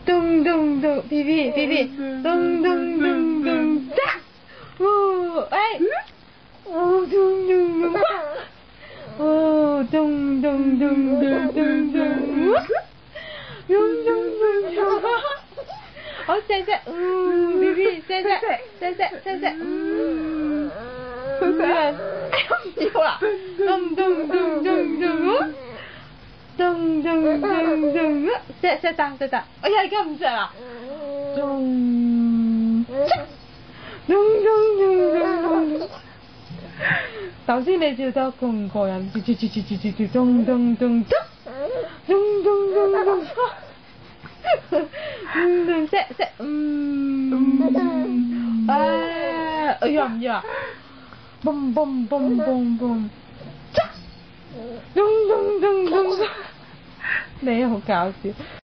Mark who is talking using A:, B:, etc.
A: 咚咚咚，P P，咚咚咚咚，哒，哦，哎，哦，咚咚咚，哦，咚咚咚咚咚咚，咚咚咚咚，好，細隻，P P，細隻，唔要啦，咚咚咚咚咚。咚咚咚咚，錫得，哎呀，而家唔錫啦，咚咚咚咚，頭先你笑得咁唔過癮，咚咚咚咚，咚咚咚咚，錫，哎呀唔要啦，嘣嘣嘣嘣嘣。咚咚咚咚，你好搞笑。